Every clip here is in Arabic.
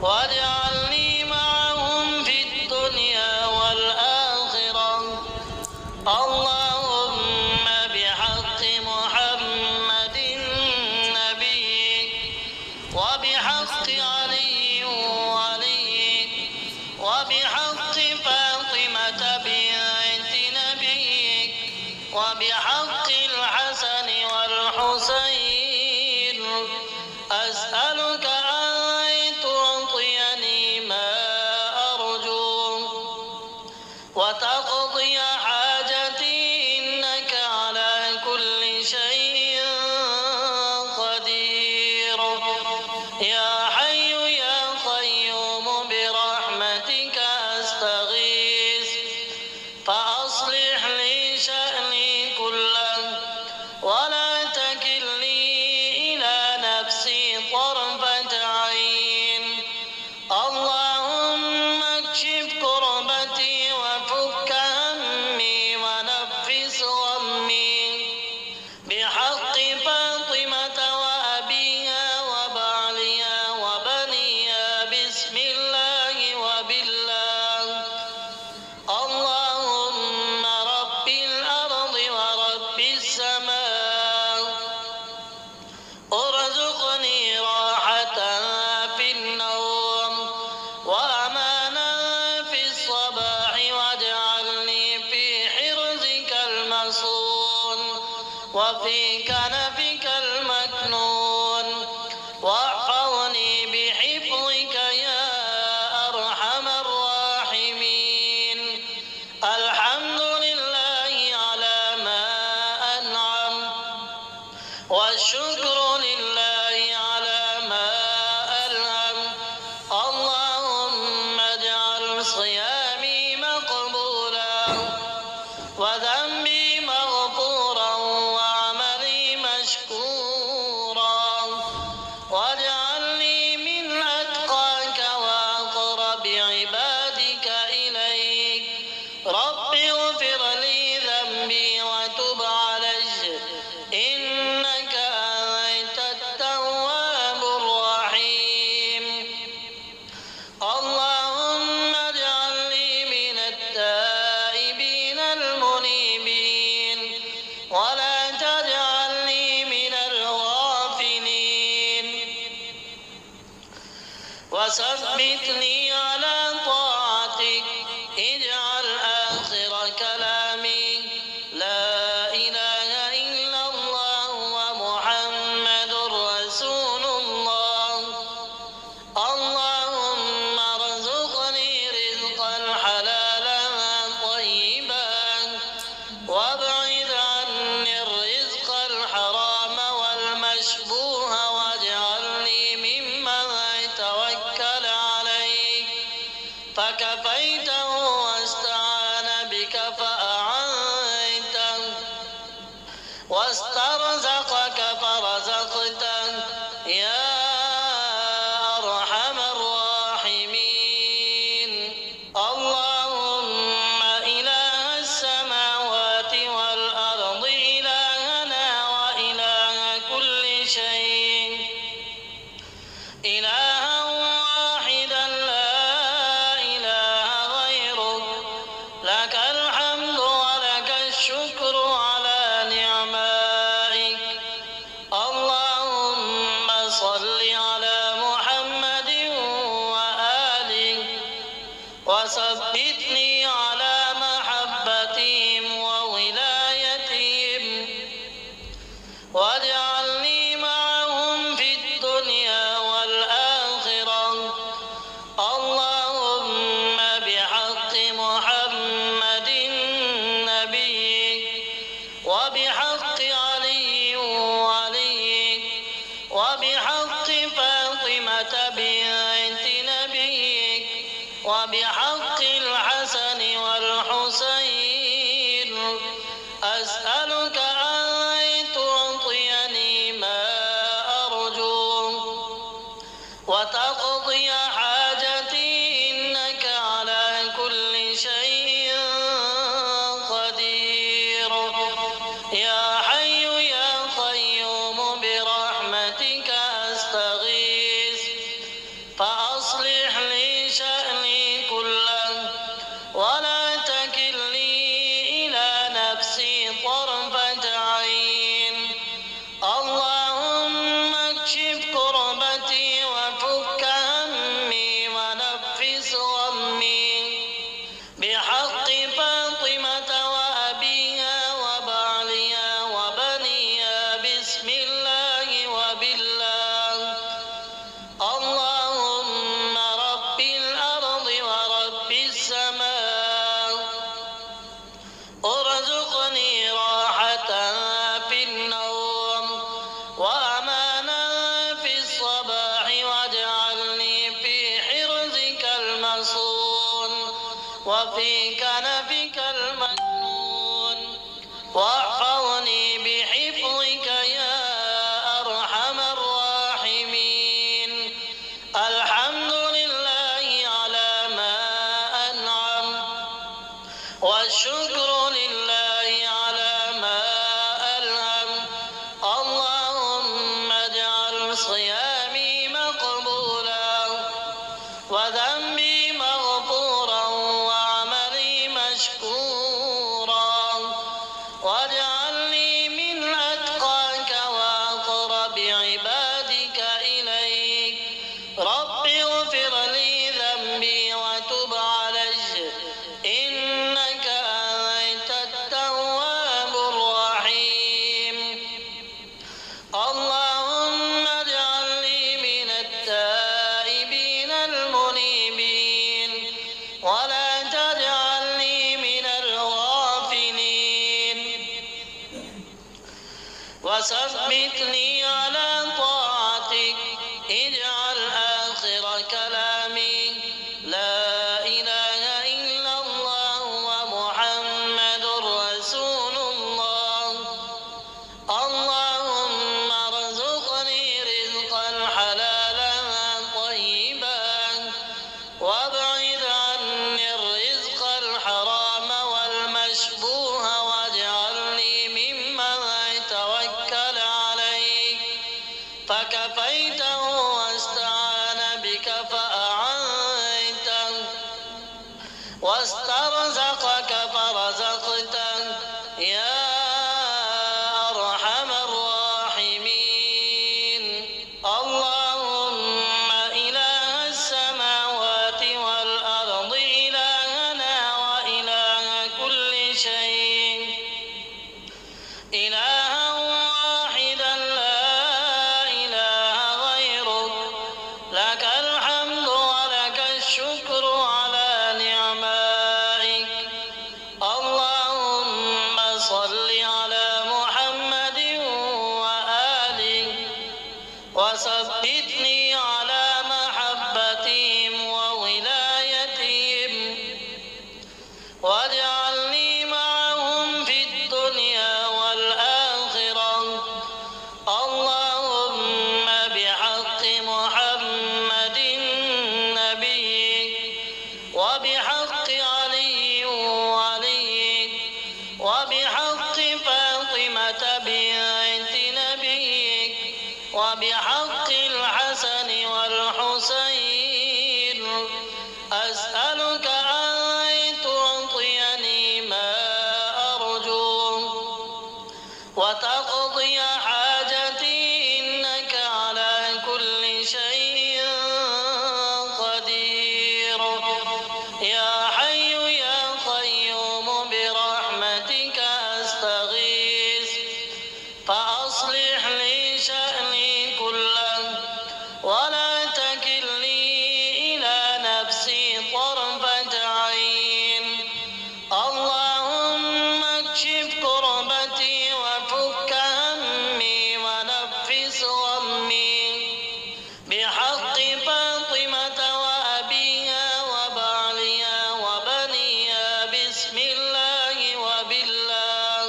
واجعلني معهم في الدنيا والآخرة. اللهم بحق محمد نبيك وبحق علي وليك وبحق فاطمة بنت نبيك وبحق الحسن والحسين أسألك أن تعطيني ما أرجو وتقضي حاجتي إنك على كل شيء قدير. يا حي يا قيوم برحمتك أستغيث فأصلح لي شأني كله ولا تكلني إلى نفسي طرفة عين. اللهم اكشف كربتي وفك همي ونفس غمي بحق فاطمة وأبيها وبعلها وبنيها بسم الله وبالله. اللهم رب الأرض ورب السماء ارزقني راحة في النوم وأمانا في الصباح واجعلني في حرزك المصون وفي كنفك المكنون واحفظني بحفظك يا أرحم الراحمين. الحمد لله على ما أنعم والشكر لله على ما ألهم. اللهم اجعل صيامي مقبولا وذنبي مغفورا وعملي مشكورا واجعلني من أتقاك وأقرب عبادك إليك. رب اغفر لي ذنبي وتب علي إنك أنت التواب الرحيم. اللهم اجعلني من التائبين المنيبين ولا تجعلني من الغافلين وثبتني على طاعتك. اجعل آخر كلامي لا إله إلا الله ومحمد رسول الله. اللهم ارزقني رزقا حلالا طيبا وابعد عني الرزق الحرام والمشبوه واجعلني ممن توكل عليك فكفيته واستعان بك فأعنته واسترزقك فرزقته يا أرحم الراحمين. اللهم إله السماوات والأرض إلهنا وإله كل شيء إلها واحدا لا إله غيرك لك الحمد ولك الشكر على نعمائك. اللهم صل على محمد وآله وثبتني على محبتهم وولايتهم واجعلني معهم في الدنيا والآخرة. اللهم بحق محمد نبيك وبحق علي وليك وبحق فاطمة بنت نبيك وبحق الحسن والحسين أسألك أن تعطيني ما أرجو وتقضي حاجتي إنك على كل شيء قدير. يا حي يا قيوم برحمتك أستغيث فأصلح وفي كنفك المكنون واحفظني بحفظك يا أرحم الراحمين. الحمد لله على ما أنعم والشكر لله على ما ألهم. اللهم اجعل صيامي مقبولا وذنبي مغفورا وعملي مشكورا واجعلني من أتقاك وأقرب عبادك إليك. رب اغفر لي ذنبي وتب علي إنك أنت التواب الرحيم. اللهم اجعلني من التائبين المنيبين ولا تجعلني من الغافلين وثبتني على طاعتك. اجعل آخر كلامي لا إله إلا الله ومحمد رسول الله. اللهم ارزقني رزقا حلالا طيبا وابعد عني الرزق الحرام والمشبوه واجعلني ممن توكل عليك فكفيته واستعان بك فأعنته واسترزقك فرزقته يا أرحم الراحمين. اللهم إله السماوات والأرض إلهنا وإله كل شيء إلها واحدا لا إله غيرك لك الحمد ولك الشكر على نعمائك. اللهم صل على محمد وآله وثبتني على محبتهم وولايتهم واجعلني معهم في الدنيا والآخرة. اللهم بحق محمد نبيك وبحق علي وليك وبحق فاطمة بنت نبيك وبحق الحسن والحسين أسألك أن تعطيني ما أرجو وتقضي حاجتي إنك على كل شيء قدير. يا حي يا قيوم برحمتك أستغيث فأصلح لي شأني كله ولا تكلني إلى نفسي طرفة عين. اللهم اكشف كربتي وفك همي ونفس غمي بحق فاطمة وأبيها وبعلها وبنيها بسم الله وبالله.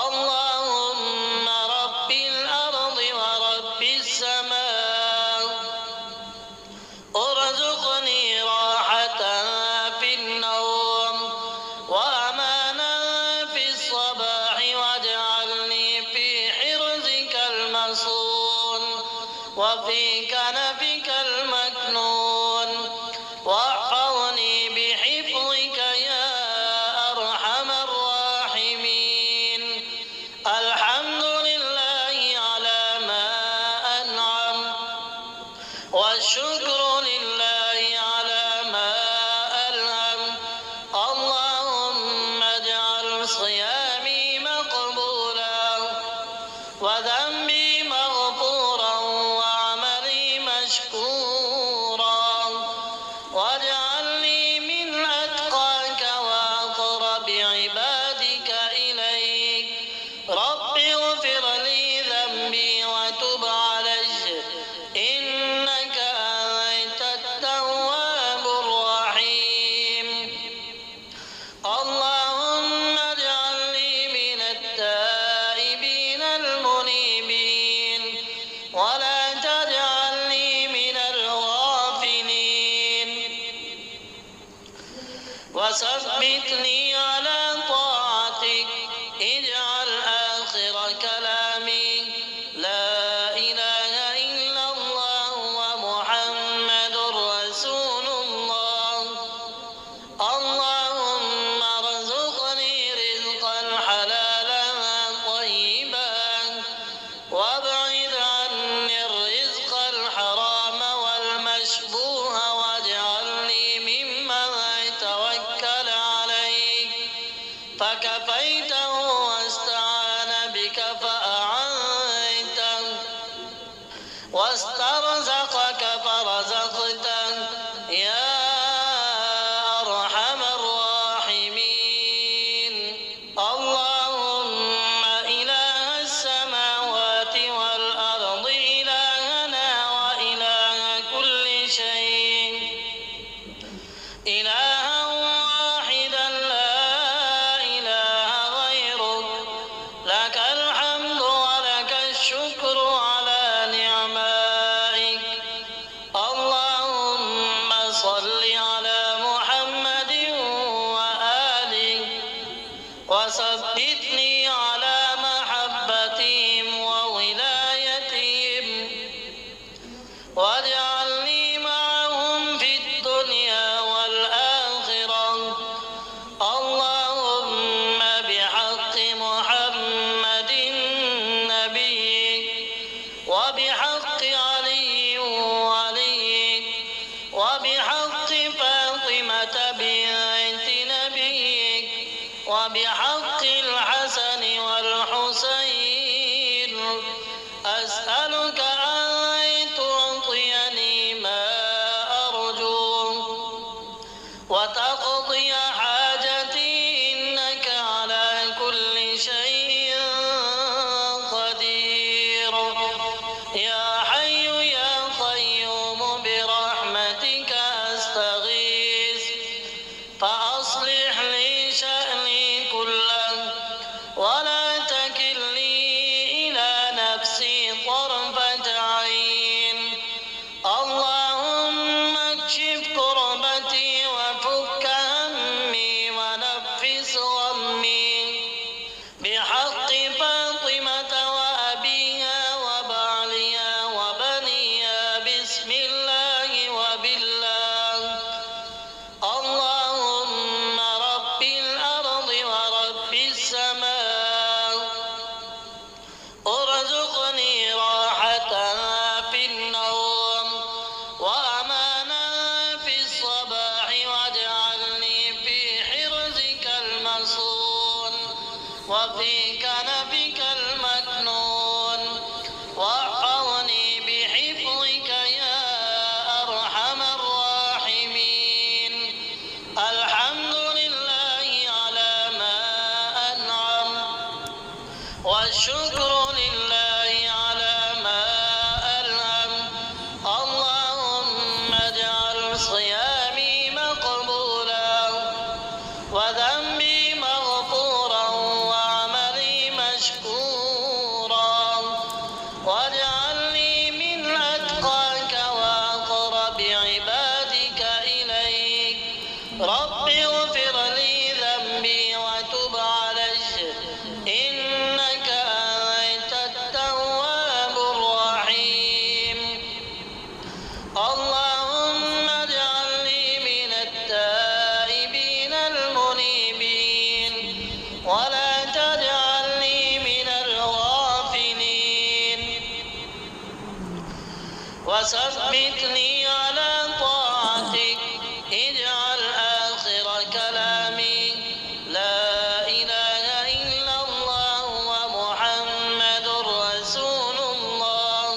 اللهم رب الأرض ورب السماء ارزقني راحة في النوم وأمانا في الصباح واجعلني في حرزك المصون وفي كنفك المكنون واحفظني بحفظك يا أرحم الراحمين. الحمد لله على ما أنعم والشكر لله على ما ألهم. اللهم اجعل صيامي مقبولا وذنبي مغفورا وعملي مشكورا واجعلني من أتقاك وأقرب عبادك إليك. رب اغفر لي ذنبي وتب علي إنك أنت وثبتني على طاعتك اجعل آخر كلامي لا إله إلا الله ومحمد رسول الله. اللهم ارزقني رزقا حلالا طيبا وابعد عني الرزق الحرام والمشبوه واجعلني ممن توكل عليك فكفيته واستعان بك فأعنته واسترزقك فرزقته يا أرحم الراحمين. اللهم إله السماوات والأرض إلهنا وإله كل شيء إلها واحدا لا إله غيرك لك الحمد ولك الشكر على نعمائك. اللهم صل على محمد وآله وثبتني على محبتهم وولايتهم واجعلني معهم في الدنيا والآخرة. اللهم بحق محمد نبيك وبحق علي وليك وبحق فاطمة بنت نبيك وبحق الحسن والحسين أسألك أن تعطيني ما أرجو وتقضي حاجتي إنك على كل شيء قدير. يا حي يا قيوم برحمتك أستغيث فأصلح لي شأني كله ولا تكلني إلى نفسي طرفة عين. اللهم اكشف كربتي وفك همي ونفس غمي بحق فاطمة وأبيها وبعلها وبنيها بسم الله وبالله. اللهم رب الأرض ورب السماء ارزقني راحة في النوم وأمانا في الصباح واجعلني في حرزك المصون وفي كنفك المكنون واحفظني بحفظك يا أرحم الراحمين. الحمد لله على ما أنعم والشكر لله على ما ألهم. اللهم اجعل صيامي مقبولا وذنبي مغفورا وعملي مشكورا واجعلني من أتقاك وأقرب عبادك إليك. رب اغفر لي ذنبي وتب علي إنك أنت التواب الرحيم. اللهم اجعلني من التائبين المنيبين ولا تجعلني من الغافلين وثبتني على طاعتك اجعل آخر كلامي لا إله إلا الله ومحمد رسول الله.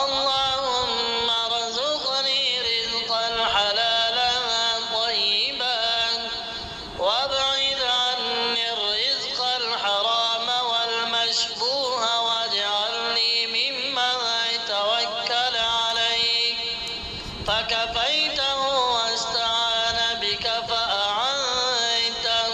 اللهم ارزقني رزقا حلالا طيبا وابعد عني الرزق الحرام والمشبوه واجعلني ممن توكل عليك فكفيته واستعان بك فأعنته